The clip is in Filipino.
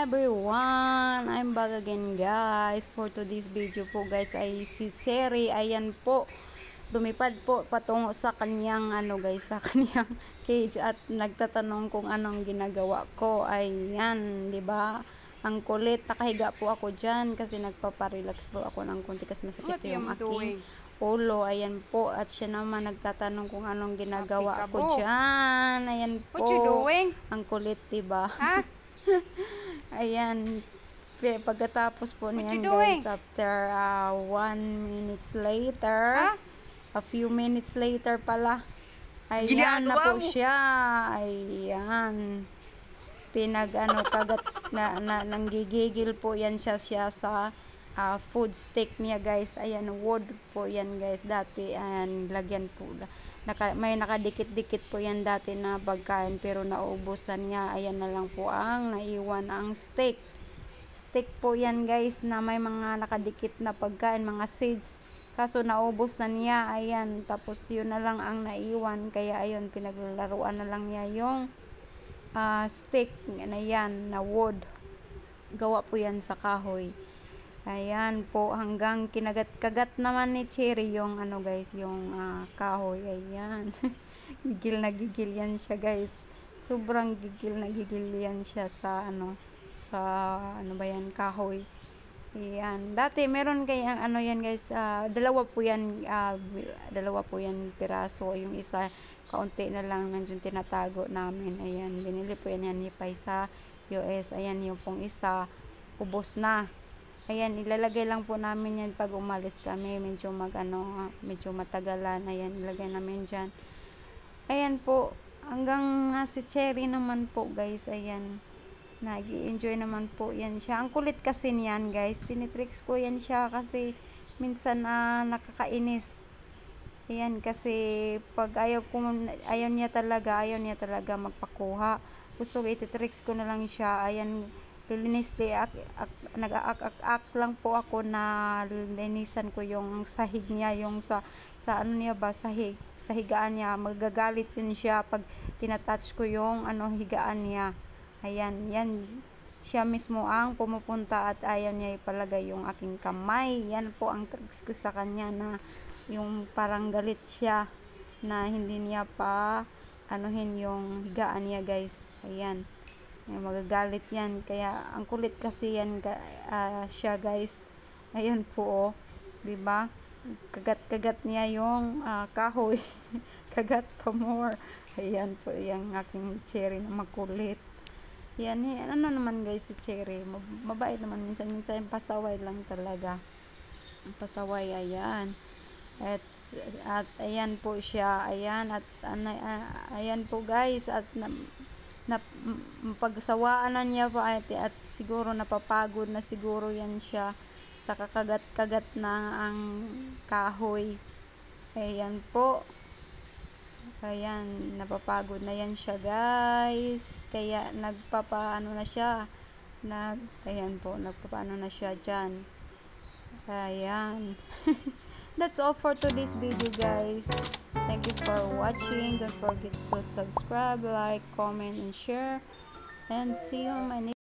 everyone! I'm back again guys. For today's video po guys ay si Cherry, ayan po, lumipad po patungo sa kanyang sa kanyang cage at nagtatanong kung anong ginagawa ko. Ayan, 'di ba? Ang kulit, nakahiga po ako diyan kasi nagpapa-relax po ako ng konti kasi masakit yung aking ulo. Ayan po, at siya naman nagtatanong kung anong ginagawa ko diyan. Ayan po. What you doing? Ang kulit, 'di ba? Ha? Ayan, pagkatapos po niyan guys, after 1 minutes later, a few minutes later pala, ayan na po siya. Ayan, kagat na nanggigigil po yan siya sa food stick niya guys. Ayan, wood po yan guys dati. Ayan, lagyan po may nakadikit-dikit po yan dati na pagkain pero naubusan niya. Ayan na lang po ang naiwan, ang stick po yan guys na may mga nakadikit na pagkain, mga seeds, kaso naubos na niya. Ayan, tapos yun na lang ang naiwan, kaya ayun, pinaglalaruan na lang niya yung stick na yan na wood. Gawa po yan sa kahoy. Ayan po, hanggang kinagat-kagat naman ni Cherry yung guys, yung kahoy. Ayan. Gigil na gigil yan siya guys. Sobrang gigil na gigil yan siya sa ba yan, kahoy. Ayan. Dati meron kayang yan guys, dalawa po yan piraso. Yung isa kaunti na lang nandiyan tinatago namin. Ayan, binili po yan Hipay sa US. Ayan, yung pong isa ubos na. Ayan, ilalagay lang po namin yan pag umalis kami. Medyo medyo matagalan. Ayan, ilagay namin dyan. Ayan po, hanggang si Cherry naman po guys. Ayan, nag-i-enjoy naman po yan siya. Ang kulit kasi niyan guys, tinitricks ko yan siya kasi minsan nakakainis. Ayan, kasi pag ayaw niya talaga magpakuha, gusto ititricks ko na lang siya. Ayan, lilinis nag-aak lang po ako na linisan ko yung sahig niya, yung sa sa higaan niya. Magagalit yun siya pag tinatouch ko yung higaan niya. Ayan, yan siya mismo ang pumupunta at ayaw niya ipalagay yung aking kamay. Yan po ang tricks ko sa kanya, na yung parang galit siya na hindi niya pa yung higaan niya guys. Ayan, magagalit yan, kaya ang kulit kasi yan siya guys. Ayun po, diba, kagat niya yung kahoy. Kagat pa more. Ayan po yung aking Cherry na makulit. Yan, naman guys si Cherry, mabait naman, minsan pasaway lang talaga, pasaway. Ayan, at ayan po siya. Ayan, at ayan po guys, at pagsawaan na niya pa at siguro napapagod na siguro yan siya sa kakagat-kagat na ang kahoy. Ayan po, ayan, napapagod na yan siya guys, kaya nagpapaano na siya, ayan po, nagpapaano na siya dyan. Ayan. That's all for today's video guys. Thank you for watching. Don't forget to subscribe, like, comment, and share. And see you on my next